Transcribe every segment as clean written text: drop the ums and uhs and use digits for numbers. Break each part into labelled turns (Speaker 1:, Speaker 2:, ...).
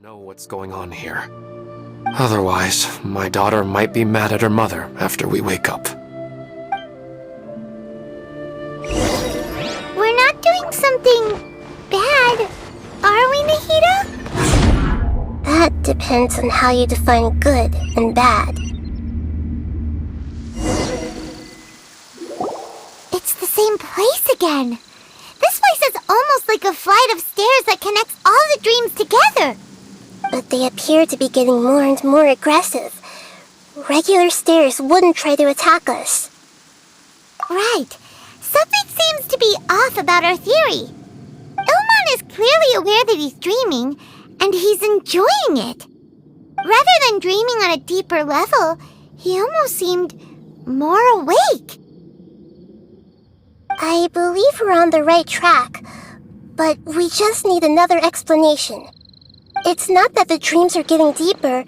Speaker 1: know what's going on here. Otherwise, my daughter might be mad at her mother after we wake up.
Speaker 2: We're not doing something bad, are we, Nahida? That depends on how you define good and bad. It's the same place again. This place is almost like a flight of stairs that connects all the dreams together. But they appear to be getting more and more aggressive. Regular stairs wouldn't try to attack us. Right. Something seems to be off about our theory. Ilmon is clearly aware that he's dreaming, and he's enjoying it. Rather than dreaming on a deeper level, he almost seemed more awake. I believe we're on the right track, but we just need another explanation. It's not that the dreams are getting deeper,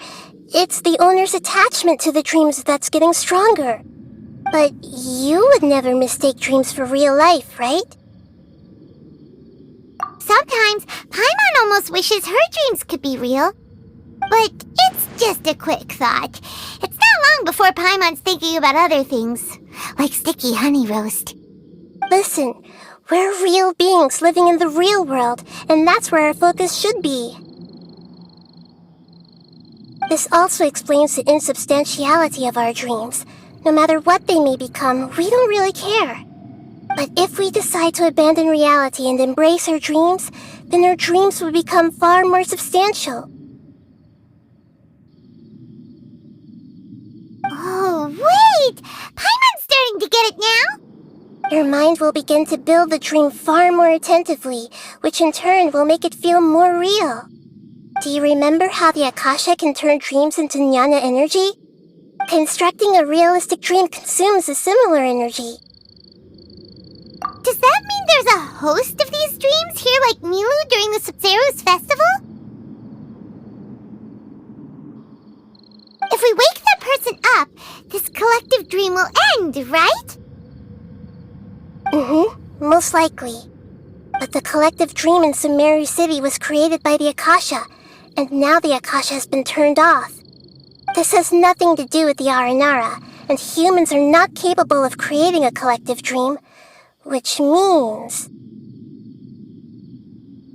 Speaker 2: it's the owner's attachment to the dreams that's getting stronger. But you would never mistake dreams for real life, right? Sometimes, Paimon almost wishes her dreams could be real. But it's just a quick thought. It's not long before Paimon's thinking about other things, like sticky honey roast. Listen, we're real beings living in the real world, and that's where our focus should be. This also explains the insubstantiality of our dreams. No matter what they may become, we don't really care. But if we decide to abandon reality and embrace our dreams, then our dreams will become far more substantial. Oh, wait! Paimon's starting to get it now! Your mind will begin to build the dream far more attentively, which in turn will make it feel more real. Do you remember how the Akasha can turn dreams into jnana energy? Constructing a realistic dream consumes a similar energy. Does that mean there's a host of these dreams here like Miui during the Subzero's festival? If we wake that person up, this collective dream will end, right? Most likely. But the collective dream in Sumeru City was created by the Akasha, and now the Akasha has been turned off. This has nothing to do with the Aranara, and humans are not capable of creating a collective dream, which means...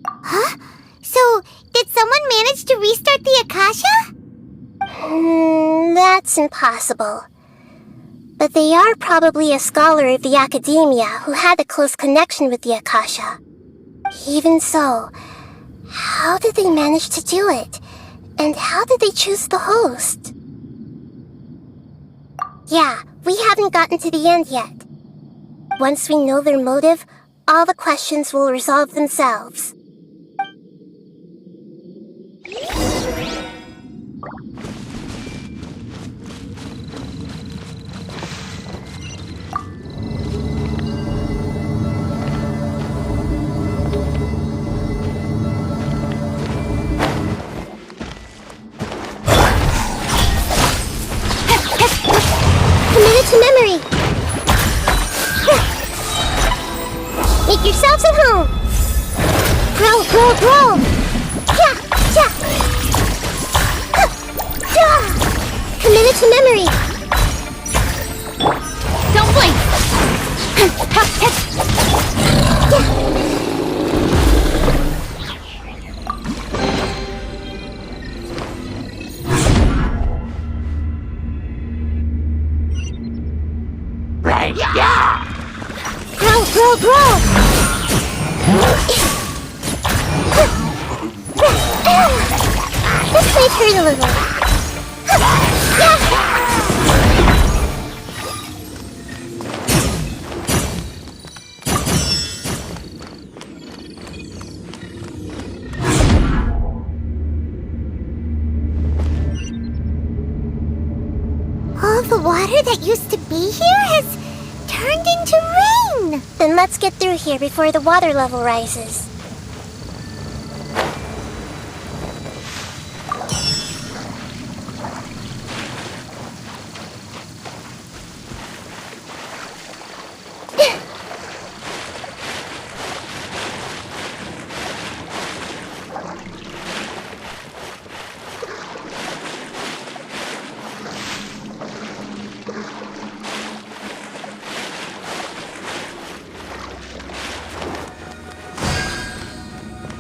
Speaker 2: Huh? So, did someone manage to restart the Akasha? That's impossible. But they are probably a scholar of the academia who had a close connection with the Akasha. Even so, how did they manage to do it? And how did they choose the host? Yeah, we haven't gotten to the end yet. Once we know their motive, all the questions will resolve themselves. Commit it to memory! Make yourselves at home! Grow, grow, grow! Ja, ja! Ja! Commit it to memory! Don't blink!
Speaker 3: Right, yeah!
Speaker 2: Grow, grow, grow! This might hurt a little. All the water that used to be here has turned into rain! Then let's get through here before the water level rises.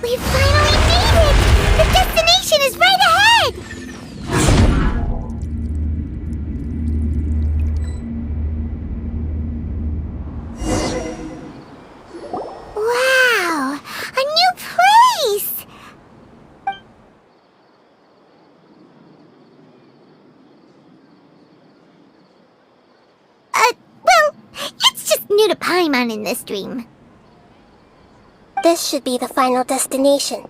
Speaker 2: We finally made it! The destination is right ahead! Wow! A new place! Well, it's just new to Paimon in this dream. This should be the final destination.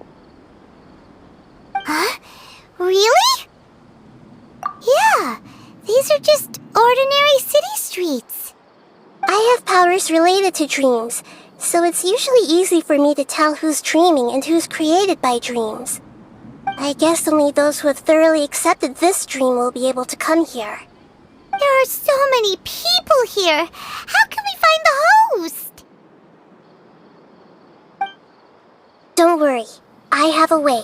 Speaker 2: Huh? Really? Yeah, these are just ordinary city streets. I have powers related to dreams, so it's usually easy for me to tell who's dreaming and who's created by dreams. I guess only those who have thoroughly accepted this dream will be able to come here. There are so many people here. How can we find the host? Don't worry. I have a way.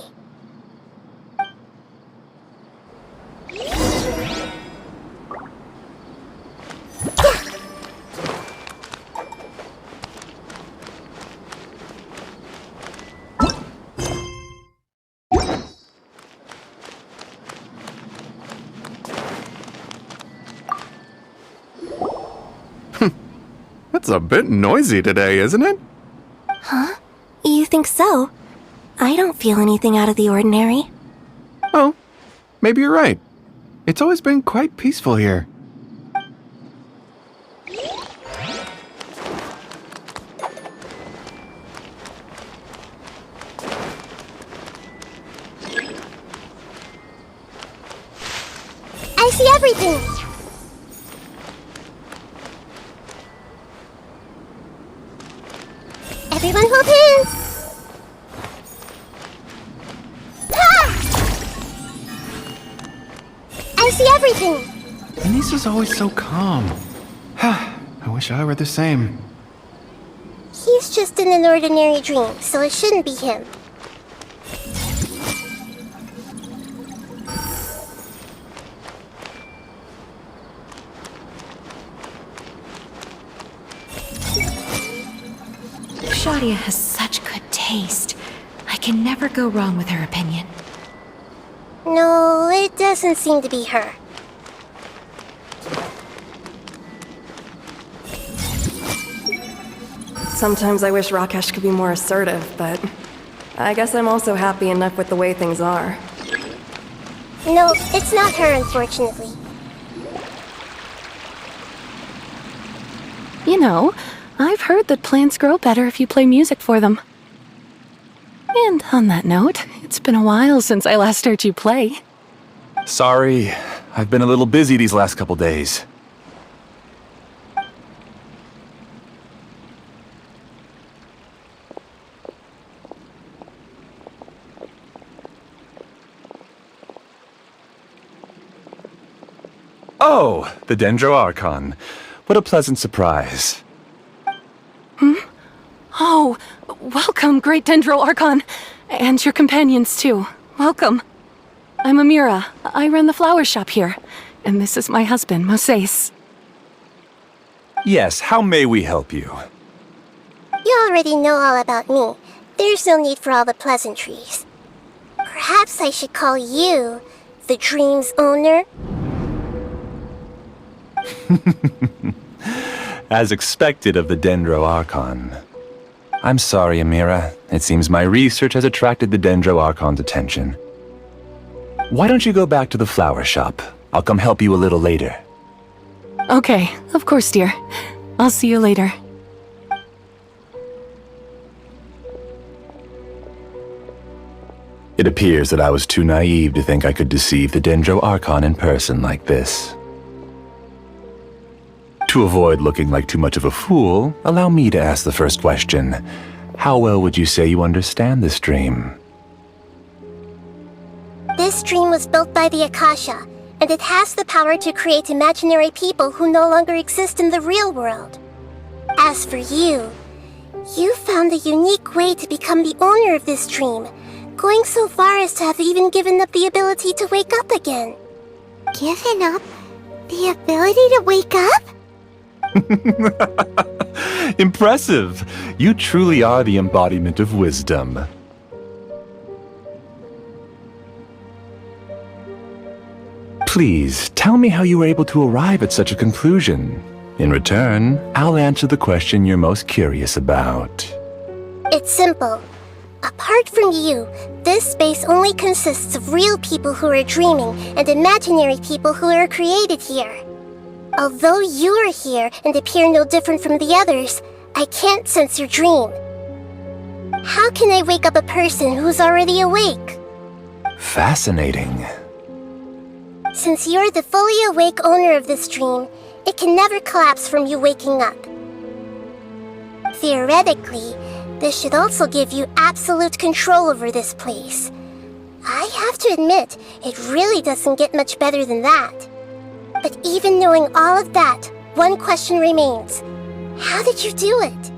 Speaker 4: It's a bit noisy today, isn't it?
Speaker 5: Huh? You think so? I don't feel anything out of the ordinary.
Speaker 4: Oh, maybe you're right. It's always been quite peaceful here.
Speaker 2: I see everything! Everyone hold hands! Ah! I see everything!
Speaker 4: Anissa's always so calm. I wish I were the same.
Speaker 2: He's just in an ordinary dream, so it shouldn't be him.
Speaker 6: Shadia has such good taste. I can never go wrong with her opinion.
Speaker 2: No, it doesn't seem to be her.
Speaker 5: Sometimes I wish Rakesh could be more assertive, but I guess I'm also happy enough with the way things are.
Speaker 2: No, it's not her, unfortunately.
Speaker 7: You know, I've heard that plants grow better if you play music for them. And on that note, it's been a while since I last heard you play.
Speaker 8: Sorry, I've been a little busy these last couple days. Oh, the Dendroarchon. What a pleasant surprise.
Speaker 7: Oh, welcome, great Dendroarchon. And your companions, too. Welcome. I'm Amira. I run the flower shop here. And this is my husband, Moses.
Speaker 8: Yes, how may we help you?
Speaker 2: You already know all about me. There's no need for all the pleasantries. Perhaps I should call you the dream's owner?
Speaker 8: As expected of the Dendroarchon. I'm sorry, Amira. It seems my research has attracted the Dendroarchon's attention. Why don't you go back to the flower shop? I'll come help you a little later.
Speaker 7: Okay, of course, dear. I'll see you later.
Speaker 8: It appears that I was too naive to think I could deceive the Dendroarchon in person like this. To avoid looking like too much of a fool, allow me to ask the first question. How well would you say you understand this dream?
Speaker 2: This dream was built by the Akasha, and it has the power to create imaginary people who no longer exist in the real world. As for you, you found a unique way to become the owner of this dream, going so far as to have even given up the ability to wake up again. Given up? The ability to wake up?
Speaker 8: Impressive! You truly are the embodiment of wisdom. Please, tell me how you were able to arrive at such a conclusion. In return, I'll answer the question you're most curious about.
Speaker 2: It's simple. Apart from you, this space only consists of real people who are dreaming and imaginary people who are created here. Although you are here and appear no different from the others, I can't sense your dream. How can I wake up a person who's already awake?
Speaker 8: Fascinating.
Speaker 2: Since you're the fully awake owner of this dream, it can never collapse from you waking up. Theoretically, this should also give you absolute control over this place. I have to admit, it really doesn't get much better than that. But even knowing all of that, one question remains. How did you do it?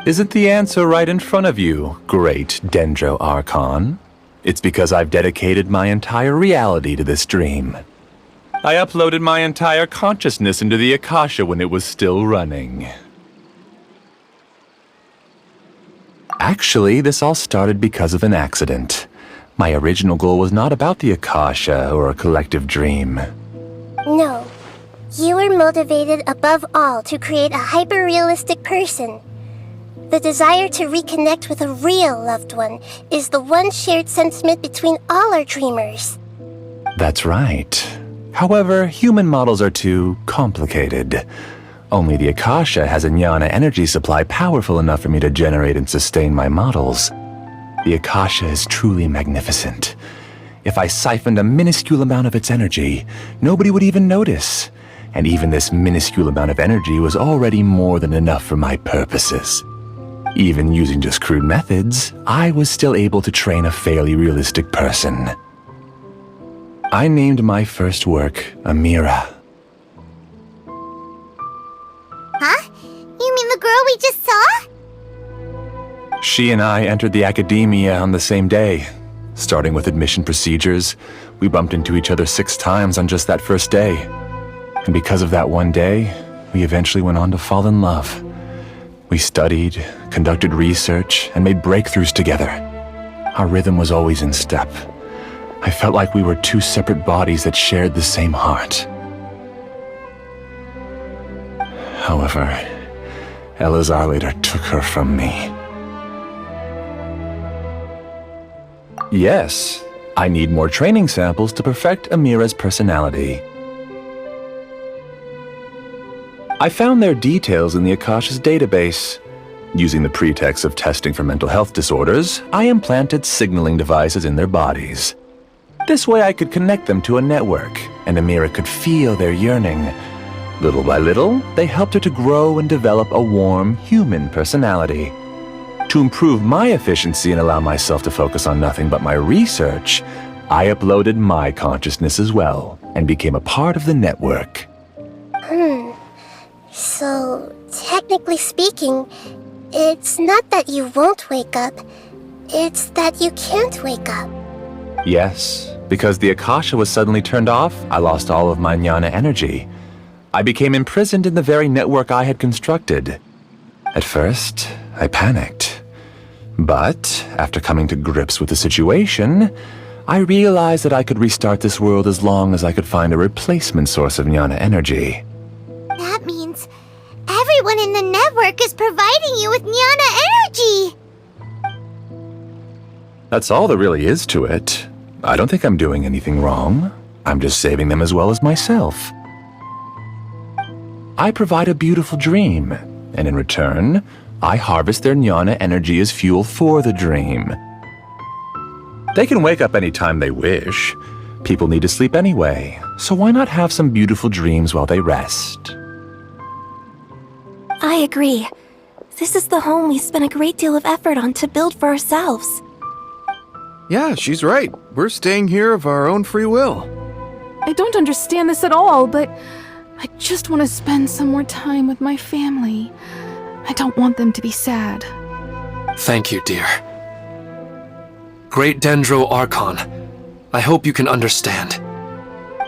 Speaker 8: Isn't the answer right in front of you, great Dendro Archon? It's because I've dedicated my entire reality to this dream. I uploaded my entire consciousness into the Akasha when it was still running. Actually, this all started because of an accident. My original goal was not about the Akasha or a collective dream.
Speaker 2: No. You were motivated above all to create a hyper-realistic person. The desire to reconnect with a real loved one is the one shared sentiment between all our dreamers.
Speaker 8: That's right. However, human models are too complicated. Only the Akasha has a jnana energy supply powerful enough for me to generate and sustain my models. The Akasha is truly magnificent. If I siphoned a minuscule amount of its energy, nobody would even notice. And even this minuscule amount of energy was already more than enough for my purposes. Even using just crude methods, I was still able to train a fairly realistic person. I named my first work Amira.
Speaker 2: Huh? You mean the girl we just saw?
Speaker 8: She and I entered the academia on the same day. Starting with admission procedures, we bumped into each other 6 times on just that first day. And because of that one day, we eventually went on to fall in love. We studied, conducted research, and made breakthroughs together. Our rhythm was always in step. I felt like we were 2 separate bodies that shared the same heart. However, Elazar later took her from me. Yes, I need more training samples to perfect Amira's personality. I found their details in the Akasha's database. Using the pretext of testing for mental health disorders, I implanted signaling devices in their bodies. This way I could connect them to a network, and Amira could feel their yearning. Little by little, they helped her to grow and develop a warm, human personality. To improve my efficiency and allow myself to focus on nothing but my research, I uploaded my consciousness as well, and became a part of the network.
Speaker 2: So, technically speaking, it's not that you won't wake up, it's that you can't wake up.
Speaker 8: Yes, because the Akasha was suddenly turned off, I lost all of my jnana energy. I became imprisoned in the very network I had constructed. At first, I panicked. But, after coming to grips with the situation, I realized that I could restart this world as long as I could find a replacement source of jnana energy.
Speaker 2: That means everyone in the network is providing you with jnana energy!
Speaker 8: That's all there really is to it. I don't think I'm doing anything wrong. I'm just saving them as well as myself. I provide a beautiful dream, and in return, I harvest their jnana energy as fuel for the dream. They can wake up anytime they wish. People need to sleep anyway, so why not have some beautiful dreams while they rest?
Speaker 9: I agree. This is the home we spent a great deal of effort on to build for ourselves.
Speaker 4: Yeah, she's right. We're staying here of our own free will.
Speaker 7: I don't understand this at all, but I just want to spend some more time with my family. I don't want them to be sad.
Speaker 1: Thank you, dear. Great Dendro Archon, I hope you can understand.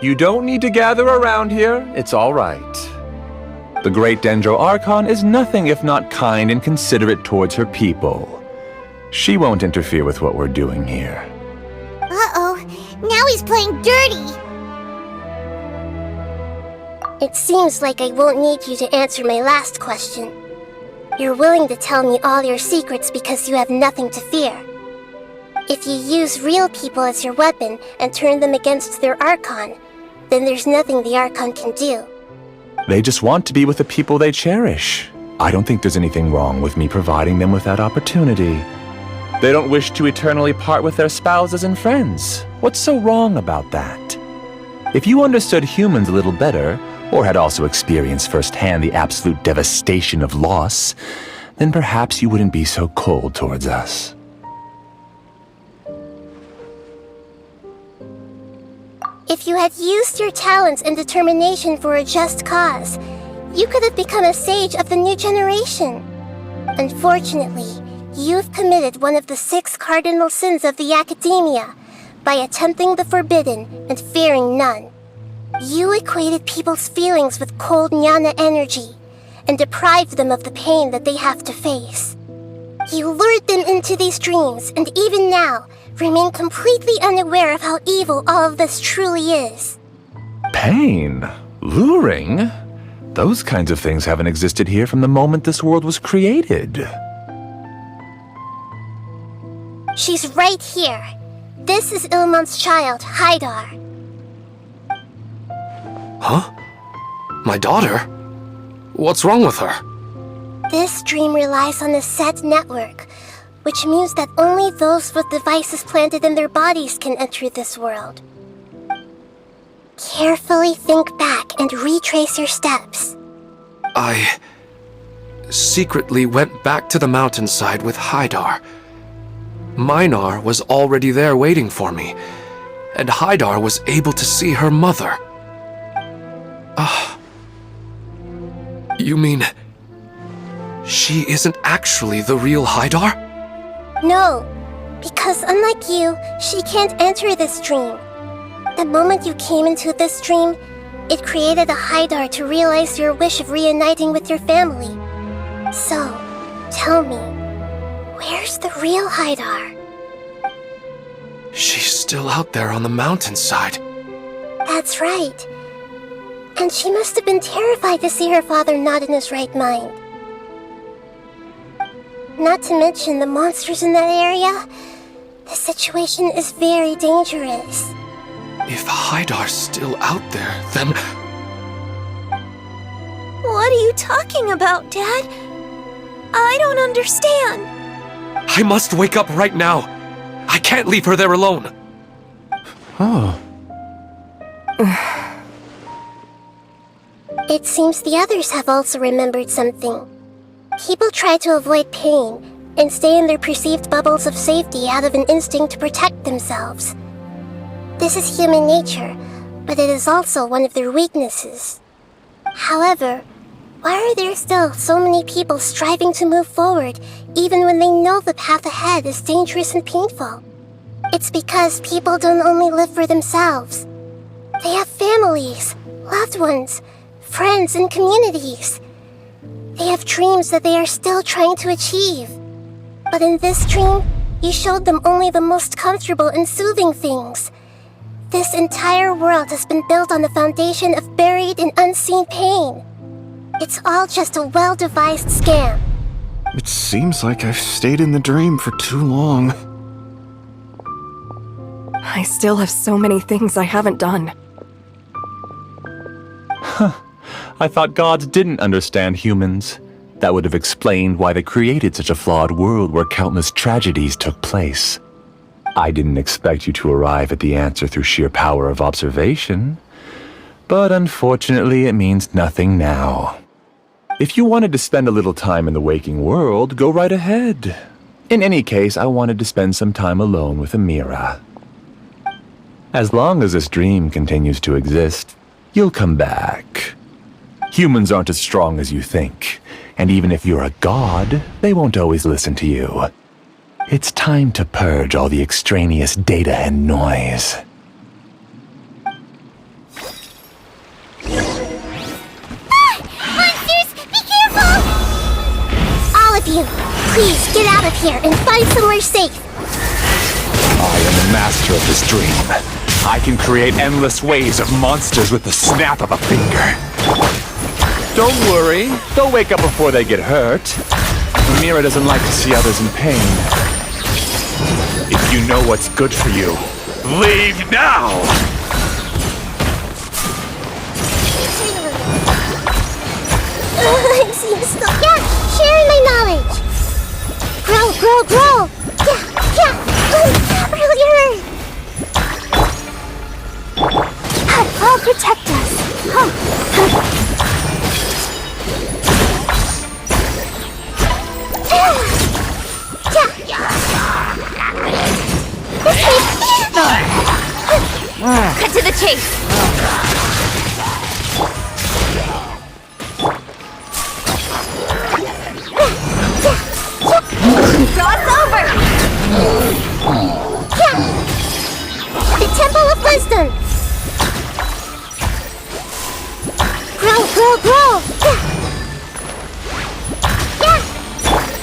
Speaker 8: You don't need to gather around here. It's all right. The Great Dendro Archon is nothing if not kind and considerate towards her people. She won't interfere with what we're doing here.
Speaker 2: Uh-oh, now he's playing dirty! It seems like I won't need you to answer my last question. You're willing to tell me all your secrets because you have nothing to fear. If you use real people as your weapon and turn them against their Archon, then there's nothing the Archon can do.
Speaker 8: They just want to be with the people they cherish. I don't think there's anything wrong with me providing them with that opportunity. They don't wish to eternally part with their spouses and friends. What's so wrong about that? If you understood humans a little better, or had also experienced firsthand the absolute devastation of loss, then perhaps you wouldn't be so cold towards us.
Speaker 2: If you had used your talents and determination for a just cause, you could have become a sage of the new generation. Unfortunately, you've committed one of the 6 cardinal sins of the Academia by attempting the forbidden and fearing none. You equated people's feelings with cold jnana energy and deprived them of the pain that they have to face. You lured them into these dreams and even now remain completely unaware of how evil all of this truly is.
Speaker 8: Pain? Luring? Those kinds of things haven't existed here from the moment this world was created.
Speaker 2: She's right here. This is Ilmon's child, Haidar.
Speaker 1: Huh? My daughter? What's wrong with her?
Speaker 2: This dream relies on a set network, which means that only those with devices planted in their bodies can enter this world. Carefully think back and retrace your steps.
Speaker 1: I secretly went back to the mountainside with Haidar. Minar was already there waiting for me, and Haidar was able to see her mother. You mean she isn't actually the real Haidar?
Speaker 2: No, because unlike you, she can't enter this dream. The moment you came into this dream, it created a Haidar to realize your wish of reuniting with your family. So, tell me, where's the real Haidar?
Speaker 1: She's still out there on the mountainside.
Speaker 2: That's right. And she must have been terrified to see her father not in his right mind. Not to mention the monsters in that area. The situation is very dangerous.
Speaker 1: If Haidar's still out there, then...
Speaker 9: What are you talking about, Dad? I don't understand.
Speaker 1: I must wake up right now. I can't leave her there alone.
Speaker 4: Oh.
Speaker 2: It seems the others have also remembered something. People try to avoid pain and stay in their perceived bubbles of safety out of an instinct to protect themselves. This is human nature, but it is also one of their weaknesses. However, why are there still so many people striving to move forward even when they know the path ahead is dangerous and painful? It's because people don't only live for themselves. They have families, loved ones, friends, and communities. They have dreams that they are still trying to achieve. But in this dream, you showed them only the most comfortable and soothing things. This entire world has been built on the foundation of buried and unseen pain. It's all just a well-devised scam.
Speaker 4: It seems like I've stayed in the dream for too long.
Speaker 5: I still have so many things I haven't done.
Speaker 8: I thought gods didn't understand humans. That would have explained why they created such a flawed world where countless tragedies took place. I didn't expect you to arrive at the answer through sheer power of observation. But unfortunately, it means nothing now. If you wanted to spend a little time in the waking world, go right ahead. In any case, I wanted to spend some time alone with Amira. As long as this dream continues to exist, you'll come back. Humans aren't as strong as you think, and even if you're a god, they won't always listen to you. It's time to purge all the extraneous data and noise.
Speaker 2: Monsters, be careful! All of you, please get out of here and find somewhere safe.
Speaker 8: I am the master of this dream. I can create endless waves of monsters with the snap of a finger. Don't worry. They'll wake up before they get hurt. Amira doesn't like to see others in pain. If you know what's good for you, leave now!
Speaker 2: I'm seeing stuff. Yeah, sharing my knowledge. Grow, grow, grow. Yeah. Earlier. I'll protect us.
Speaker 6: Cut to the chase! Cross over!
Speaker 2: The Temple of Wisdom! Grow, grow, grow! Yeah!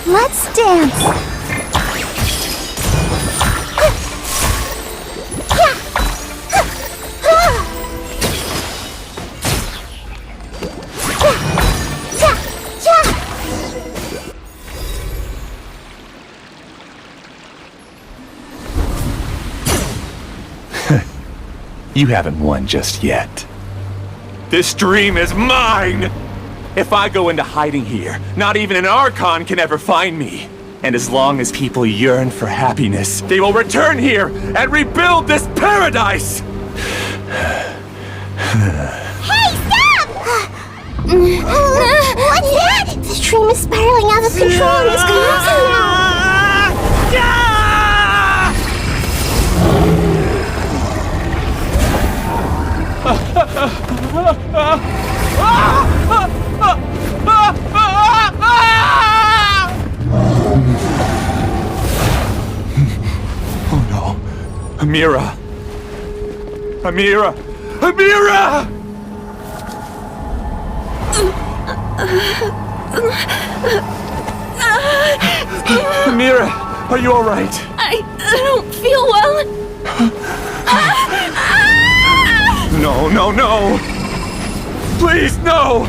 Speaker 2: Let's dance!
Speaker 8: You haven't won just yet. This dream is mine! If I go into hiding here, not even an Archon can ever find me. And as long as people yearn for happiness, they will return here and rebuild this paradise!
Speaker 2: Hey, stop! What's that? The dream is spiraling out of control and is collapsing now.
Speaker 8: Oh no. Amira! Amira! Amira! Amira, are you alright?
Speaker 7: I don't feel well.
Speaker 8: No, no, no! Please, no!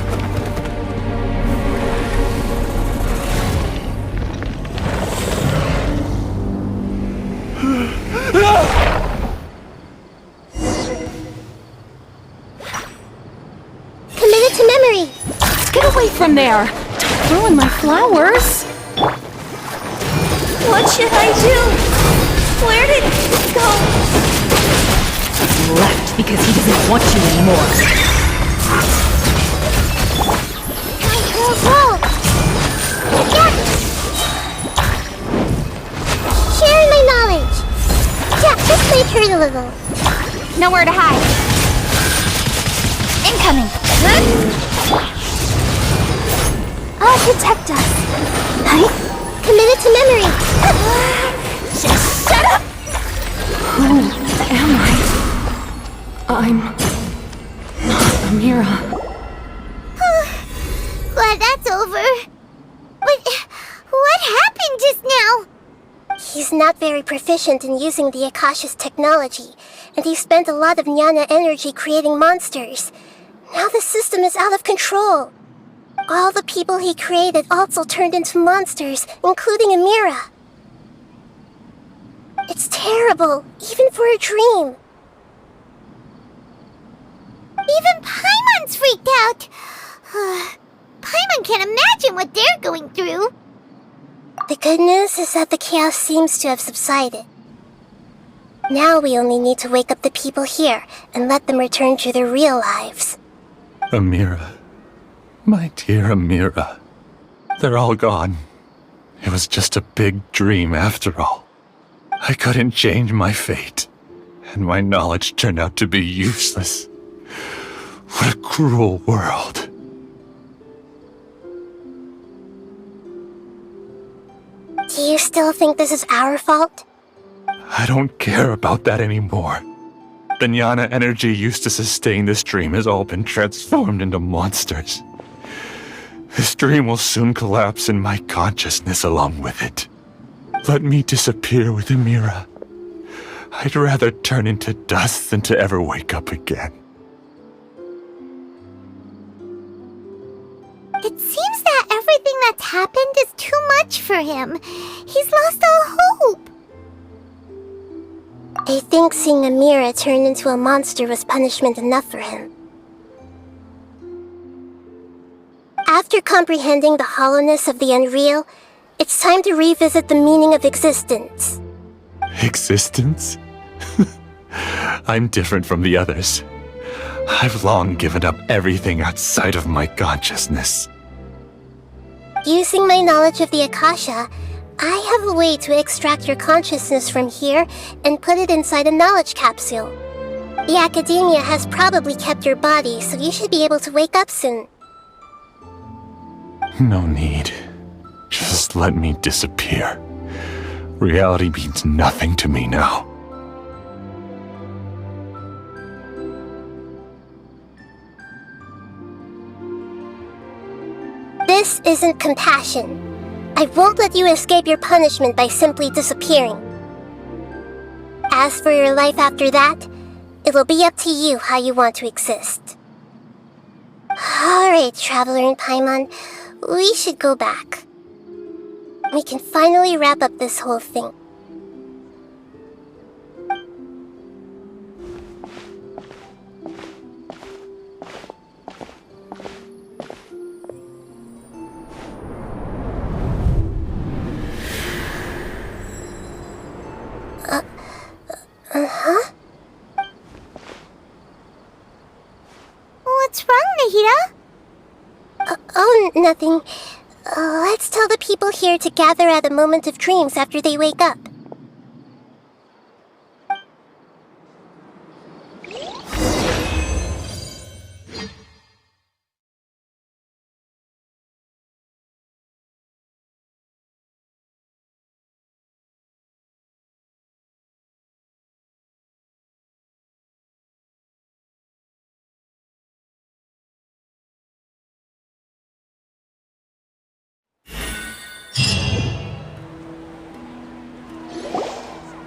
Speaker 2: Committed to memory.
Speaker 7: Get away from there! Don't ruin my flowers!
Speaker 9: What should I do? Where did it go?
Speaker 6: He left because he doesn't want you anymore.
Speaker 2: Whoa! Yeah! Sharing my knowledge. Yeah, this might hurt a little.
Speaker 6: Nowhere to hide. Incoming!
Speaker 2: I'll protect us. Huh? Committed to memory.
Speaker 9: Just shut up!
Speaker 7: Who am I? I'm not Amira.
Speaker 2: Glad that's over. But what happened just now? He's not very proficient in using the Akasha's technology, and he spent a lot of jnana energy creating monsters. Now the system is out of control. All the people he created also turned into monsters, including Amira. It's terrible, even for a dream. Even Paimon's freaked out. Paimon can't imagine what they're going through. The good news is that the chaos seems to have subsided. Now we only need to wake up the people here and let them return to their real lives.
Speaker 8: Amira. My dear Amira. They're all gone. It was just a big dream after all. I couldn't change my fate, and my knowledge turned out to be useless. What a cruel world.
Speaker 2: Do you still think this is our fault?
Speaker 8: I don't care about that anymore. The jnana energy used to sustain this dream has all been transformed into monsters. This dream will soon collapse and my consciousness along with it. Let me disappear with Amira. I'd rather turn into dust than to ever wake up again.
Speaker 2: It seems that everything that's happened is too much for him. He's lost all hope. I think seeing Amira turn into a monster was punishment enough for him. After comprehending the hollowness of the unreal, it's time to revisit the meaning of existence.
Speaker 8: Existence? I'm different from the others. I've long given up everything outside of my consciousness.
Speaker 2: Using my knowledge of the Akasha, I have a way to extract your consciousness from here and put it inside a knowledge capsule. The Academia has probably kept your body, so you should be able to wake up soon.
Speaker 8: No need. Just let me disappear. Reality means nothing to me now.
Speaker 2: This isn't compassion. I won't let you escape your punishment by simply disappearing. As for your life after that, it'll be up to you how you want to exist. Alright, Traveler in Paimon, we should go back. We can finally wrap up this whole thing. What's wrong, Nahida? Oh, nothing. Let's tell the people here to gather at a moment of dreams after they wake up.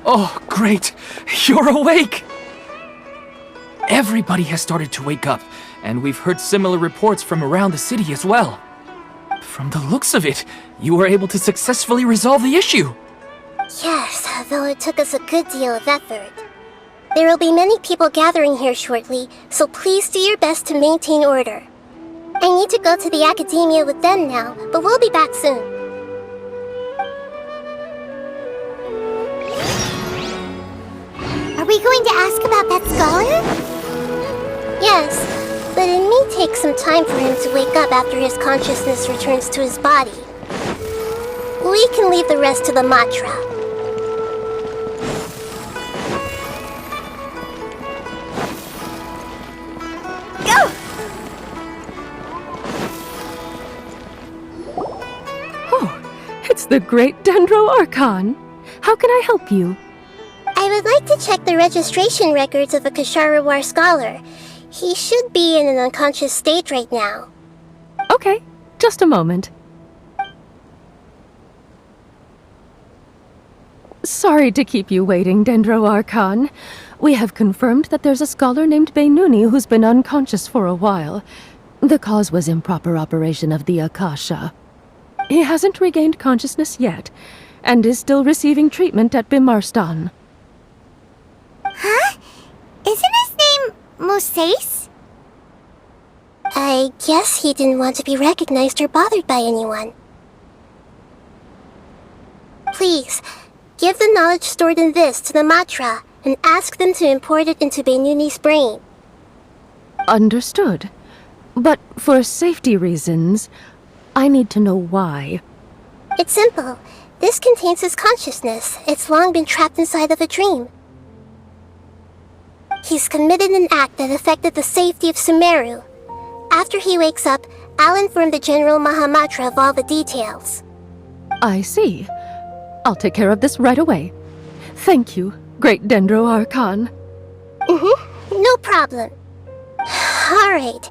Speaker 1: Oh, great! You're awake! Everybody has started to wake up, and we've heard similar reports from around the city as well. From the looks of it, you were able to successfully resolve the issue.
Speaker 2: Yes, though it took us a good deal of effort. There will be many people gathering here shortly, so please do your best to maintain order. I need to go to the Academia with them now, but we'll be back soon. Are we going to ask about that scholar? Yes, but it may take some time for him to wake up after his consciousness returns to his body. We can leave the rest to the Matra. Go!
Speaker 7: Oh, it's the great Dendro Archon. How can I help you?
Speaker 2: I would like to check the registration records of a Kasharawar scholar. He should be in an unconscious state right now.
Speaker 7: Okay, just a moment. Sorry to keep you waiting, Dendro Archon. We have confirmed that there's a scholar named Beinuni who's been unconscious for a while. The cause was improper operation of the Akasha. He hasn't regained consciousness yet, and is still receiving treatment at Bimarstan.
Speaker 2: Huh? Isn't his name Moses? I guess he didn't want to be recognized or bothered by anyone. Please, give the knowledge stored in this to the Matra and ask them to import it into Beinuni's brain.
Speaker 7: Understood. But for safety reasons, I need to know why.
Speaker 2: It's simple. This contains his consciousness. It's long been trapped inside of a dream. He's committed an act that affected the safety of Sumeru. After he wakes up, I'll inform the General Mahamatra of all the details.
Speaker 7: I see. I'll take care of this right away. Thank you, great Dendro Archon.
Speaker 2: No problem. Alright,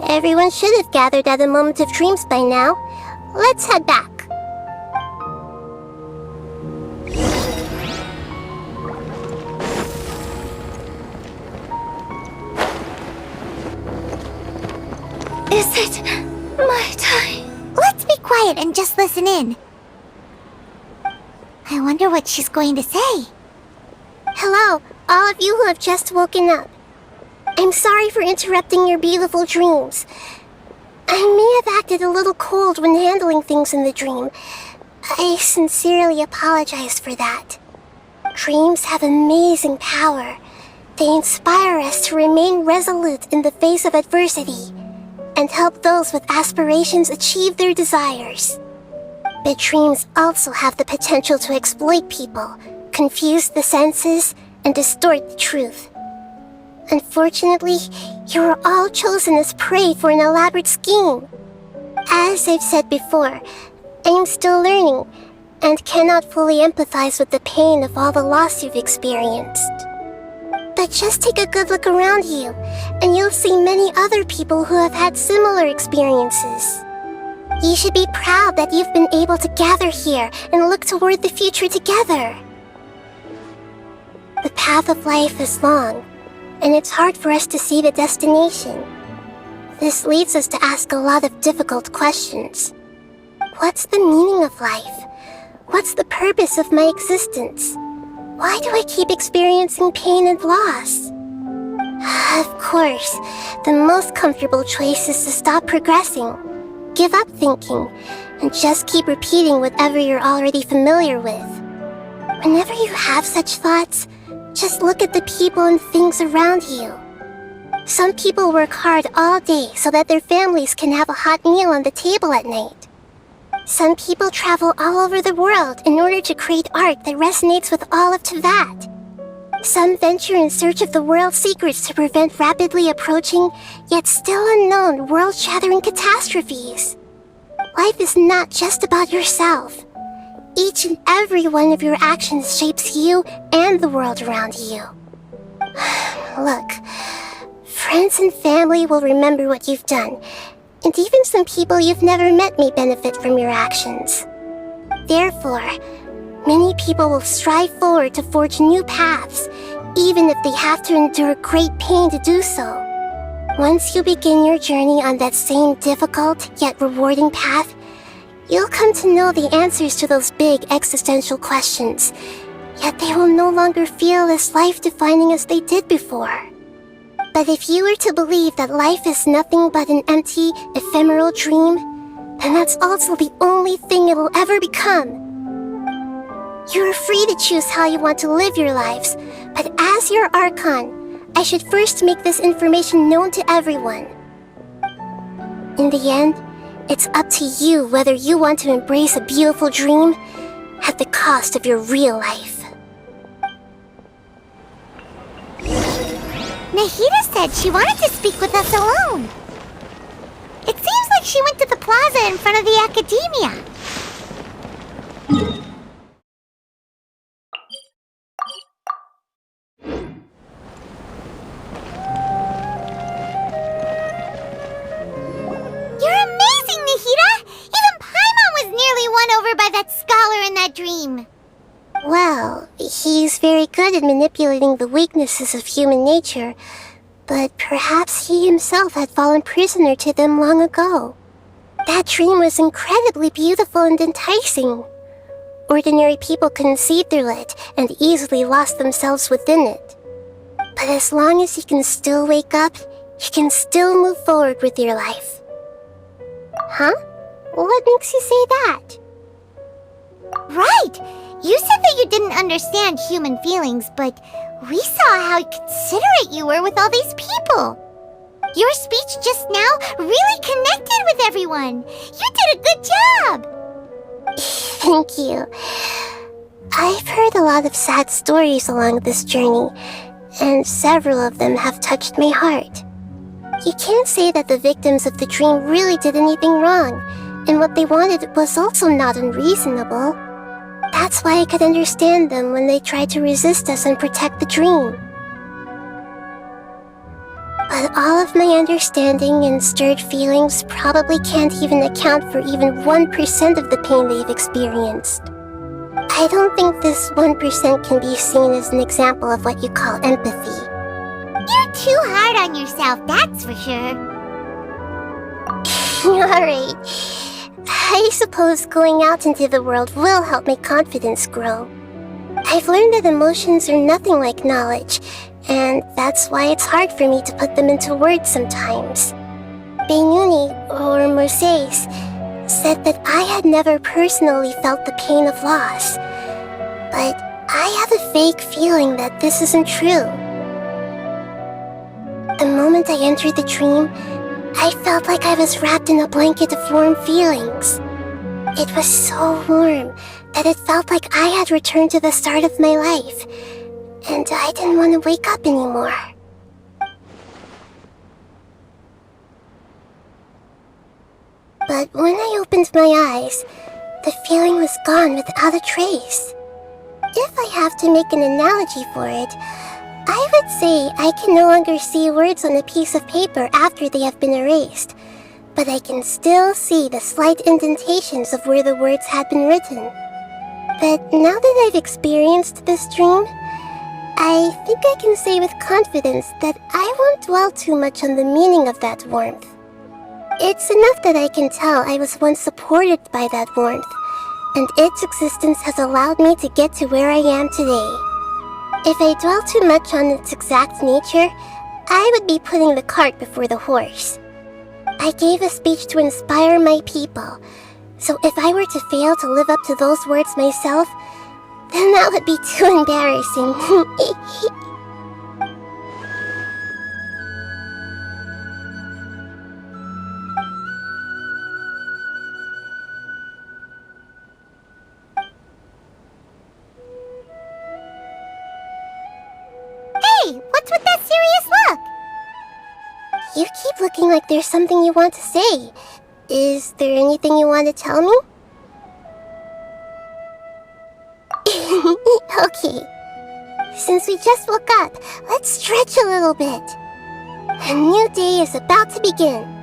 Speaker 2: everyone should have gathered at a moment of dreams by now. Let's head back.
Speaker 9: Is it
Speaker 2: my time. Let's be quiet and just listen in. I wonder what she's going to say. Hello, all of you who have just woken up. I'm sorry for interrupting your beautiful dreams. I may have acted a little cold when handling things in the dream. I sincerely apologize for that. Dreams have amazing power. They inspire us to remain resolute in the face of adversity and help those with aspirations achieve their desires. But dreams also have the potential to exploit people, confuse the senses, and distort the truth. Unfortunately, you were all chosen as prey for an elaborate scheme. As I've said before, I am still learning and cannot fully empathize with the pain of all the loss you've experienced. But just take a good look around you, and you'll see many other people who have had similar experiences. You should be proud that you've been able to gather here and look toward the future together. The path of life is long, and it's hard for us to see the destination. This leads us to ask a lot of difficult questions. What's the meaning of life? What's the purpose of my existence? Why do I keep experiencing pain and loss? Of course, the most comfortable choice is to stop progressing, give up thinking, and just keep repeating whatever you're already familiar with. Whenever you have such thoughts, just look at the people and things around you. Some people work hard all day so that their families can have a hot meal on the table at night. Some people travel all over the world in order to create art that resonates with all of Teyvat. Some venture in search of the world's secrets to prevent rapidly approaching, yet still unknown, world-shattering catastrophes. Life is not just about yourself. Each and every one of your actions shapes you and the world around you. Look, friends and family will remember what you've done, and even some people you've never met may benefit from your actions. Therefore, many people will strive forward to forge new paths, even if they have to endure great pain to do so. Once you begin your journey on that same difficult yet rewarding path, you'll come to know the answers to those big existential questions, yet they will no longer feel as life-defining as they did before. But if you were to believe that life is nothing but an empty, ephemeral dream, then that's also the only thing it will ever become. You are free to choose how you want to live your lives, but as your Archon, I should first make this information known to everyone. In the end, it's up to you whether you want to embrace a beautiful dream at the cost of your real life. Nahida said she wanted to speak with us alone. It seems like she went to the plaza in front of the academia. You're amazing, Nahida! Even Paimon was nearly won over by that scholar in that dream. Well, he's very good at manipulating the weaknesses of human nature, but perhaps he himself had fallen prisoner to them long ago. That dream was incredibly beautiful and enticing. Ordinary people couldn't see through it and easily lost themselves within it. But as long as you can still wake up, you can still move forward with your life. Huh? What makes you say that? Right! You said that you didn't understand human feelings, but we saw how considerate you were with all these people. Your speech just now really connected with everyone. You did a good job. Thank you. I've heard a lot of sad stories along this journey, and several of them have touched my heart. You can't say that the victims of the dream really did anything wrong, and what they wanted was also not unreasonable. That's why I could understand them when they tried to resist us and protect the dream. But all of my understanding and stirred feelings probably can't even account for even 1% of the pain they've experienced. I don't think this 1% can be seen as an example of what you call empathy. You're too hard on yourself, that's for sure. Alright. I suppose going out into the world will help my confidence grow. I've learned that emotions are nothing like knowledge, and that's why it's hard for me to put them into words sometimes. Beinuni, or Mercedes, said that I had never personally felt the pain of loss, but I have a vague feeling that this isn't true. The moment I entered the dream, I felt like I was wrapped in a blanket of warm feelings. It was so warm that it felt like I had returned to the start of my life, and I didn't want to wake up anymore. But when I opened my eyes, the feeling was gone without a trace. If I have to make an analogy for it, I would say I can no longer see words on a piece of paper after they have been erased, but I can still see the slight indentations of where the words had been written. But now that I've experienced this dream, I think I can say with confidence that I won't dwell too much on the meaning of that warmth. It's enough that I can tell I was once supported by that warmth, and its existence has allowed me to get to where I am today. If I dwell too much on its exact nature, I would be putting the cart before the horse. I gave a speech to inspire my people, so if I were to fail to live up to those words myself, then that would be too embarrassing. Hey, what's with that serious look? You keep looking like there's something you want to say. Is there anything you want to tell me? Okay. Since we just woke up, let's stretch a little bit. A new day is about to begin.